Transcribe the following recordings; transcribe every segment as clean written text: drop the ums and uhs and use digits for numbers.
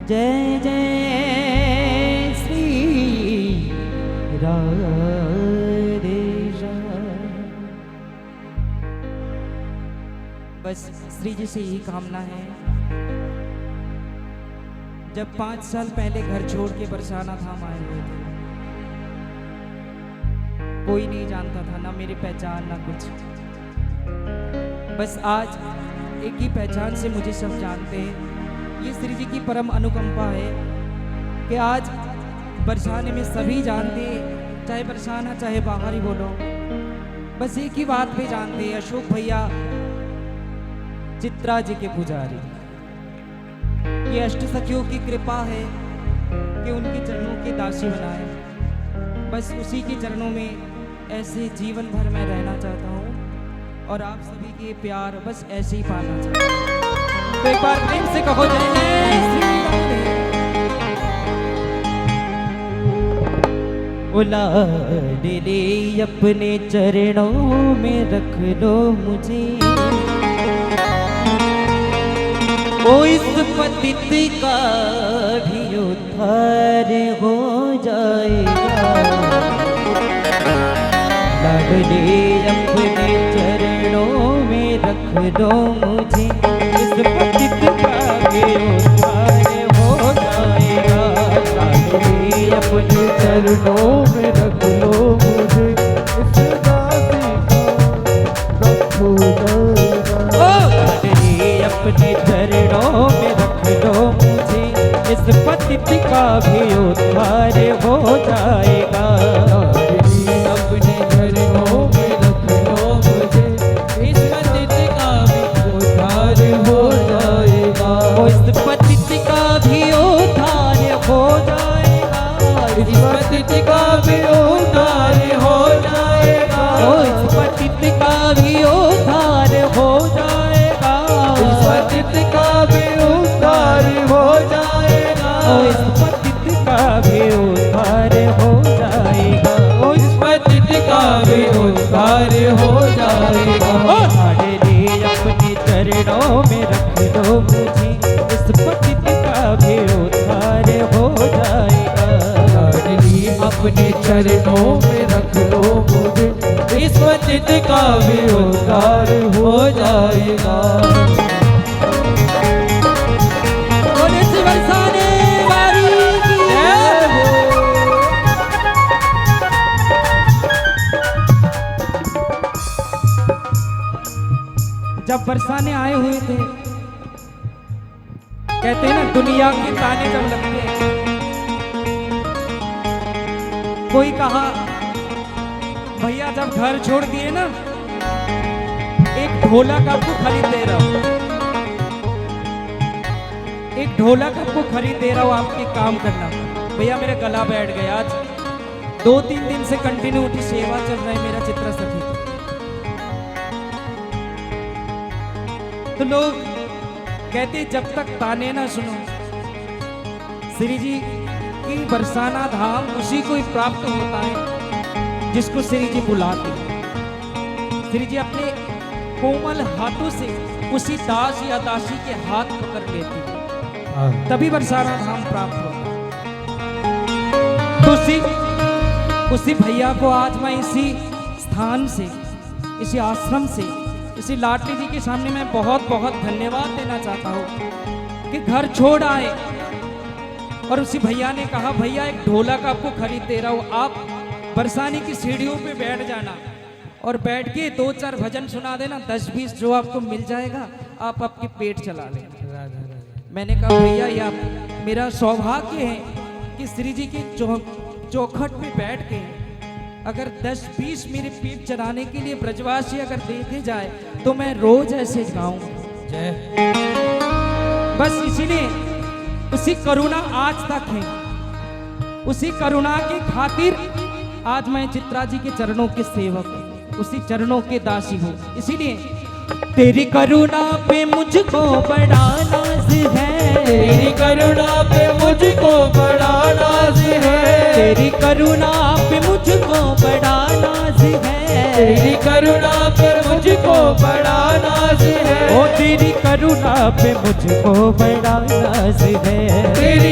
जय जय श्री राधे श्याम। बस श्री जी से यही कामना है। जब 5 साल पहले घर छोड़ के बरसाना धाम आए हुए थे, कोई नहीं जानता था, ना मेरी पहचान ना कुछ। बस आज एक ही पहचान से मुझे सब जानते हैं। ये श्री जी की परम अनुकंपा है कि आज बरसाने में सभी जानते हैं, चाहे बरसाना चाहे बाहर ही बोलो, बस एक ही बात पे जानते हैं, अशोक भैया चित्रा जी के पुजारी। ये अष्ट सखियों की कृपा है कि उनके चरणों के दासी बनाए। बस उसी के चरणों में ऐसे जीवन भर मैं रहना चाहता हूँ और आप सभी के प्यार बस ऐसे ही पाना चाहता हूँ। तो एक बार प्रेम से कहो जय जय श्री राधे। लाडले अपने चरणों में रख लो मुझे, ओ इस पतित का भी उद्धार हो जाएगा। लाडले अपने चरणों में रख लो मुझे, इस पतित का भी उद्धार हो जाएगा। लाडले अपने चरणों में रख लो मुझे, इस दासी का रखो जाएगा। लाडले अपने चरणों में रख लो मुझे, इस पतित का भी उद्धार हो जाएगा। लाडले अपने चरणों में रख लो मुझे, इस पतित का भी उद्धार हो जाएगा। इस पतित का भी उद्धार हो जाएगा। इस पतित का भी उद्धार हो जाएगा। इस पतित का भी उद्धार हो जाएगा। इस पतित का भी उद्धार हो जाएगा। इस पतित का भी उद्धार हो जाएगा। इस पतित का भी उद्धार हो जाएगा। लाडले अपने चरणों में रख दो मुझे, इस पतित का भी उद्धार हो जाएगा। लाडले अपने चरणों में रख दो मुझे, इस पतित का भी उद्धार हो जाएगा। जब बरसाने आए हुए थे, कहते हैं ना दुनिया के ताने जब लगते हैं, कोई कहा भैया जब घर छोड़ दिए ना, एक ढोलक आपको खरीद दे रहा हूं, एक ढोलक आपको खरीद दे रहा हूं, आपके काम करना। भैया मेरा गला बैठ गया। आज 2-3 दिन से कंटिन्यूटी सेवा चल रहा है मेरा चित्रा सखी। तो लोग कहते जब तक ताने ना सुनो, श्री जी की बरसाना धाम उसी को ही प्राप्त होता है जिसको श्री जी बुलाते हैं। श्री जी अपने कोमल हाथों से उसी दास या दासी के हाथ पकड़ लेते हैं, तभी बरसाना धाम प्राप्त होता है। तो उसी भैया को आज मैं इसी स्थान से, इसी आश्रम से, इसी लाडली जी के सामने मैं बहुत बहुत धन्यवाद देना चाहता हूँ कि घर छोड़ आए और उसी भैया ने कहा भैया एक ढोलक आपको खरीद दे रहा हूँ, आप बरसाने की सीढ़ियों पे बैठ जाना और बैठ के 2-4 भजन सुना देना, 10-20 जो आपको मिल जाएगा आप आपके पेट चला लेना। मैंने कहा भैया यह मेरा सौभाग्य है कि श्री जी की चौखट पे बैठ के अगर 10-20 मेरे पेट चलाने के लिए ब्रजवासी अगर देखे जाए तो मैं रोज ऐसे गाऊं। बस इसीलिए उसी करुणा आज तक है, उसी करुणा के खातिर आज मैं चित्रा जी के चरणों के सेवक हूं, उसी चरणों के दासी हूं। इसीलिए तेरी करुणा पे मुझको बड़ा नाज है, तेरी करुणा पे मुझको बड़ा नाज है, तेरी करुणा पे मुझको बड़ा नाज है, तेरी करुणा पे मुझको बड़ा नाज है, ओ तेरी करुणा पे मुझको बड़ा नाज है, तेरी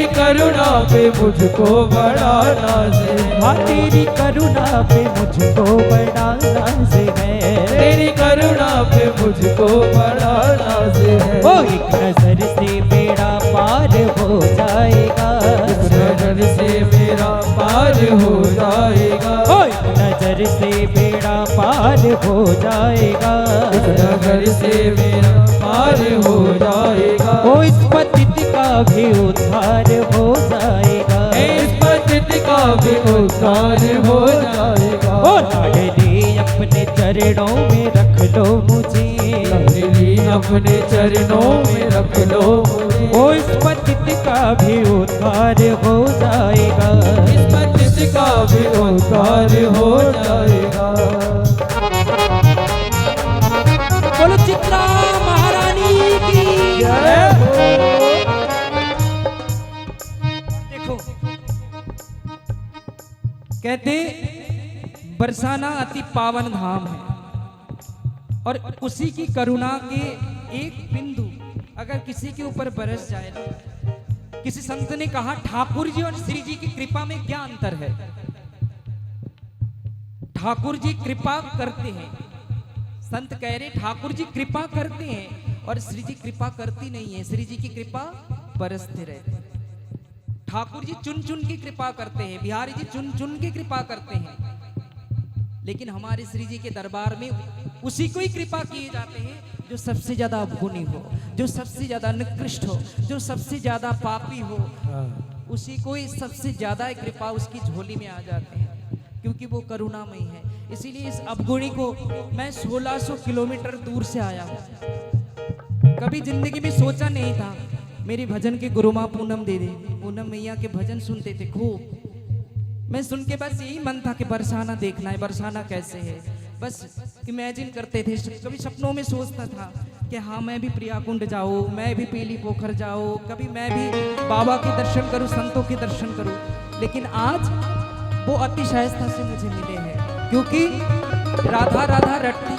पे मुझको बड़ा नाज है। हाँ तेरी करुणा पे मुझको बड़ा नाज है। तेरी करुणा पे मुझको बड़ा नाज है। ओ एक नजर से बेड़ा पार हो जाएगा। एक नजर से मेरा पार हो जाएगा। ओ एक नजर से बेड़ा पार हो जाएगा। एक नजर से मेरा पार हो जाएगा। ओ इस पतित का भी उद्धार हो जाएगा। इस पतित का भी उद्धार हो जाएगा। ओ लाडली अपने चरणों में रख लो मुझे। लाडली अपने चरणों में रख लो मुझे। ओ इस पतित का भी उद्धार हो जाएगा। इस पतित का भी उद्धार हो जाएगा। बोलो चित्रा महारानी की जय हो। देखो कहते बरसाना अति पावन धाम है और उसी की करुणा के एक बिंदु अगर किसी के ऊपर बरस जाए ना, किसी संत ने कहा ठाकुर जी और श्री जी की कृपा में क्या अंतर है। ठाकुर जी कृपा करते हैं, संत कह रहे ठाकुर जी कृपा करते हैं और श्री जी कृपा करती नहीं है। श्री जी की कृपा बरसते रहते हैं। ठाकुर जी चुन चुन के कृपा करते हैं, बिहारी जी चुन चुन के कृपा करते हैं, लेकिन हमारे श्री जी के दरबार में उसी को ही कृपा किए जाते हैं जो सबसे ज्यादा अवगुणी हो, जो सबसे ज्यादा निकृष्ट हो, जो सबसे ज्यादा पापी हो। उसी को ही सबसे ज्यादा कृपा उसकी झोली में आ जाते हैं, क्योंकि वो करुणामयी है। इसीलिए इस अवगुणी को मैं 1600 किलोमीटर दूर से आया हूँ। कभी जिंदगी में सोचा नहीं था। मेरी भजन के गुरु माँ पूनम दे दे, पूनम मैया के भजन सुनते थे खूब। मैं सुन के बस यही मन था कि बरसाना देखना है, बरसाना कैसे है, बस इमेजिन करते थे। कभी सपनों में सोचता था कि हाँ मैं भी प्रियाकुंड जाऊँ, मैं भी पीली पोखर जाऊँ, कभी मैं भी बाबा के दर्शन करूँ, संतों के दर्शन करूँ। लेकिन आज वो अतिशयता से मुझे मिले हैं, क्योंकि राधा राधा रटती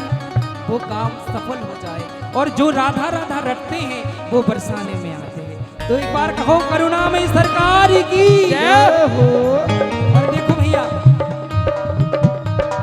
वो काम सफल हो जाए, और जो राधा राधा रटते हैं वो बरसाने में आते हैं। तो एक बार कहो करुणा में सरकार की जय हो। और देखो भैया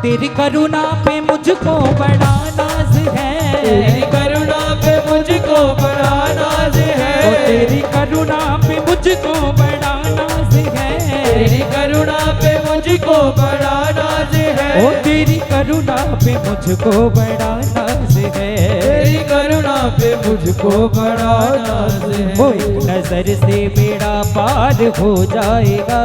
तेरी करुणा पे मुझको बड़ा नाज है। तेरी करुणा पे मुझको बड़ा नाज है। ओ तेरी करुणा पे मुझको बड़ा नाज है। तेरी करुणा पे मुझको बड़ा नाज है। ओ तेरी करुणा पे मुझको बड़ा नाज है। तेरी करुणा पे मुझको बड़ा नाज है। ओ एक नजर से बेड़ा पार हो जाएगा।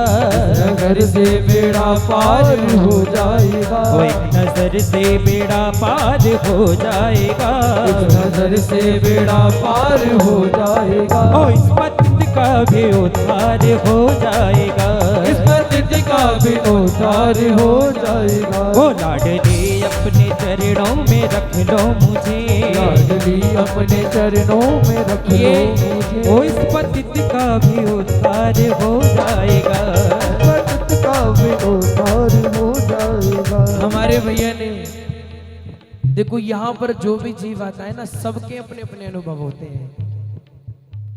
नजर से बेड़ा पार हो जाएगा। ओ एक नजर से बेड़ा पार हो जाएगा। एक नजर से बेड़ा पार हो जाएगा। ओ इस पतित का भी उद्धार हो जाएगा। इस पतित का भी उद्धार हो जाएगा। ओ लाडली अपने चरणों में रख लो मुझे। लाडली अपने चरणों में रख लो मुझे। ओ इस पतित का भी उद्धार हो जाएगा। पतित का भी उद्धार हो जाएगा। हमारे भैया ने देखो, यहाँ पर जो भी जीव आता है ना, सबके अपने अपने अनुभव होते हैं।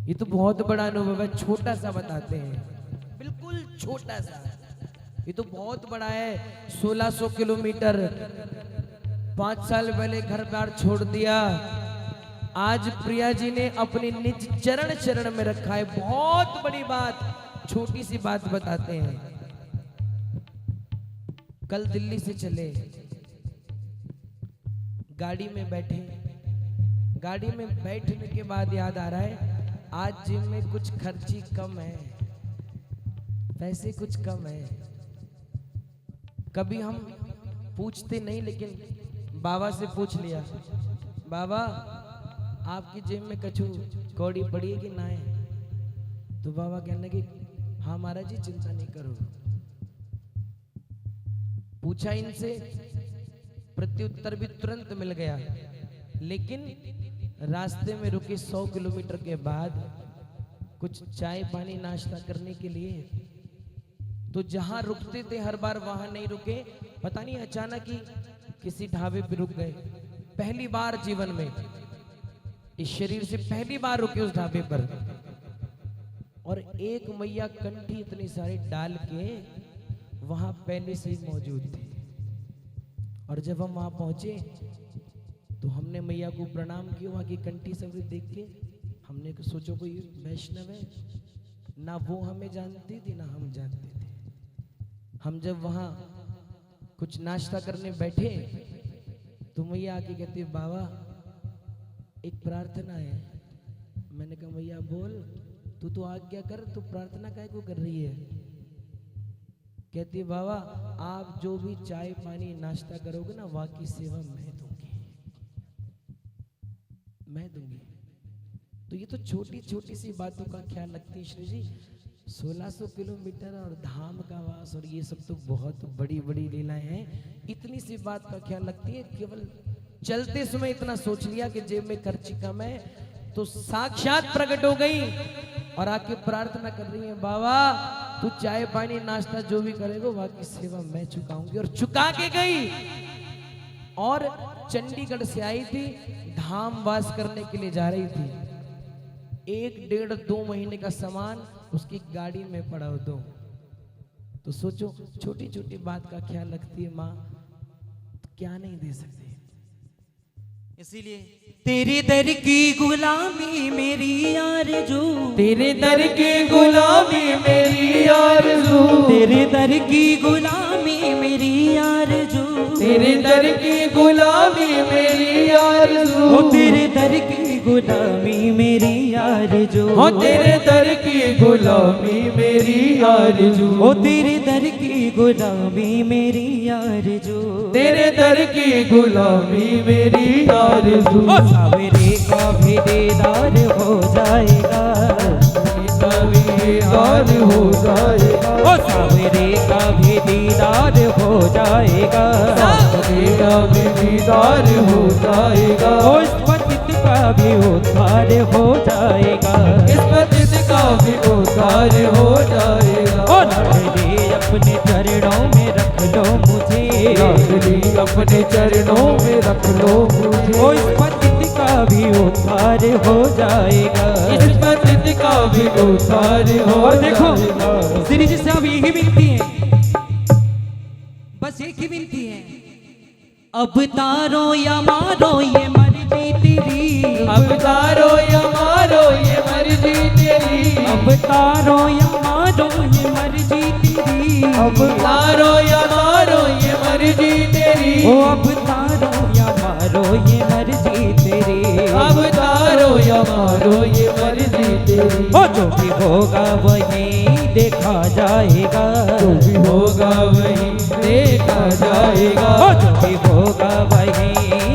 ये तो बहुत बड़ा अनुभव है, छोटा सा बताते हैं, बिल्कुल छोटा सा। ये तो बहुत बड़ा है, 1600 किलोमीटर 5 साल पहले घर बार छोड़ दिया। आज प्रिया जी ने अपनी निज चरण चरण में रखा है। बहुत बड़ी बात, छोटी सी बात बताते हैं। कल दिल्ली से चले, गाड़ी में बैठे, गाड़ी में बैठने के बाद याद आ रहा है आज जिम में कुछ खर्ची कम है, पैसे कुछ कम है। कभी हम पूछते नहीं, लेकिन बाबा से पूछ लिया, बाबा आपकी जेब में कछु कौड़ी पड़ी है कि ना है? तो बाबा कहने लगे, हाँ महाराज जी चिंता नहीं करो। पूछा इनसे, प्रत्युत्तर भी तुरंत मिल गया। लेकिन रास्ते में रुके 100 किलोमीटर के बाद कुछ चाय पानी नाश्ता करने के लिए, तो जहां रुकते थे हर बार वहां नहीं रुके। पता नहीं अचानक ही किसी ढाबे पे रुक गए। पहली बार जीवन में, इस शरीर से पहली बार रुके उस ढाबे पर। और एक मैया कंठी इतनी सारी डाल के वहां पहले से ही मौजूद थी। और जब हम वहां पहुंचे तो हमने मैया को प्रणाम किया, वहां की कंठी सब देख के हमने सोचो कोई वैष्णव है, ना वो हमें जानती थी ना हम जानते थे। हम जब वहां कुछ नाश्ता करने बैठे तो मैया आके कहती बाबा एक प्रार्थना है। मैंने कहा मैया बोल, तू तो आज्ञा कर, तू प्रार्थना काहे को कर रही है? कहती बाबा आप जो भी चाय पानी नाश्ता करोगे ना वहां की सेवा मैं दूंगी। तो ये तो छोटी छोटी सी बातों का ख्याल रखती है श्री जी। 1600 किलोमीटर और धाम का वास और ये सब तो बहुत बड़ी बड़ी लीलाएं हैं। इतनी सी बात का ख्याल रखती है, केवल चलते समय इतना सोच लिया कि जेब में खर्ची कम है तो साक्षात प्रकट हो गई और आके प्रार्थना कर रही है बाबा तू चाय पानी नाश्ता जो भी करेगा वहां की सेवा मैं चुकाऊंगी। और चुका के गई और चंडीगढ़ से आई थी, धाम वास करने के लिए जा रही थी। 1 डेढ़ 2 महीने का सामान उसकी गाड़ी में पड़ा हो तो सोचो छोटी छोटी बात का ख्याल रखती है माँ, क्या नहीं दे सकती। इसीलिए तेरे दर की गुलामी मेरी आरज़ू, तेरे दर की गुलामी मेरी आरज़ू, तेरे दर की गुलामी मेरी आरज़ू, तेरे दर की गुलामी मेरी आरज़ू, ओ तेरे दर की गुलामी मेरी आरज़ू, हो तेरे दर की गुलामी मेरी आरज़ू, ओ तेरे दर की गुलामी मेरी आरज़ू, तेरे दर की गुलामी मेरी आरज़ू। ओ सावरे का भी दीदार हो जाएगा, दीदार हो जाएगा, ओ सावरे का भी दीदार हो जाएगा, सावरे का भी दीदार हो जाएगा, ओ इस पतित का भी उद्धार हो जाएगा, इस पतित का भी उद्धार हो जाएगा। ओ लाडली अपने चरणों में रख लो मुझे, लाडली अपने चरणों में रख लो मुझे, ओ इस पतित का भी उद्धार हो जाएगा, इस पतित का भी उद्धार हो और देखो जाएगा। श्री जी से अब यही विनती है, बस एक ही विनती है, अब तारो या मारो ये मर्जी तेरी, अब तारो या मारो ये मर्जी तेरी, अब तारो या मारो ये मर्जी तेरी, अब तारो या मारो ये मर्जी तेरी, ओ अब तारो या मारो ये मर्जी तेरी, अब तारो या मारो ये मर्जी तेरी, ओ जो भी होगा वही देखा जाएगा, जो भी होगा वही देखा जाएगा, ओ जो भी होगा वही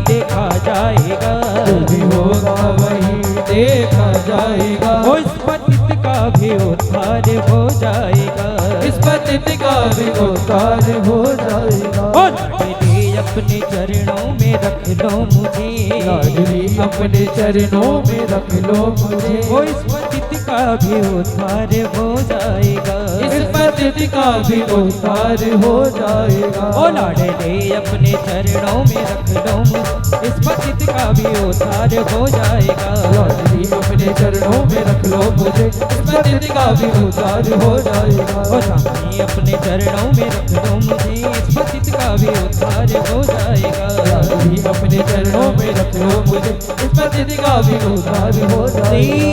देखा जाएगा, जो भी होगा वही देखा जाएगा, ओ इस पतित का भी उद्धार हो जाएगा, इस पतित का भी उद्धार हो जाएगा। ओ लाडली अपने चरणों में रख लो मुझे, लाडली अपने चरणों में रख लो मुझे, ओ इस पतित का भी उद्धार हो जाएगा, इस पतित का भी उद्धार हो जाएगा। ओ लाडली अपने चरणों में रख लो मुझे, इस पतित का भी उद्धार हो जाएगा, लाडली अपने चरणों में रख लो मुझे, इस पतित का भी उद्धार हो जाएगा। ओ स्वामी अपने चरणों में रख लो मुझे, इस पतित का भी उद्धार हो जाएगा, लाडली अपने चरणों में रख लो मुझे, इस पतित का भी उद्धार हो जाएगा।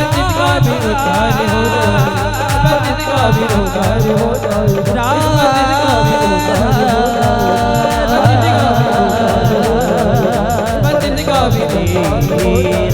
पतित का भी उद्धार हो जाएगा, पतित का भी उद्धार हो जाएगा, पतित का भी उद्धार हो जाएगा, पतित का भी उद्धार हो जाएगा, पतित का भी उद्धार हो जाएगा।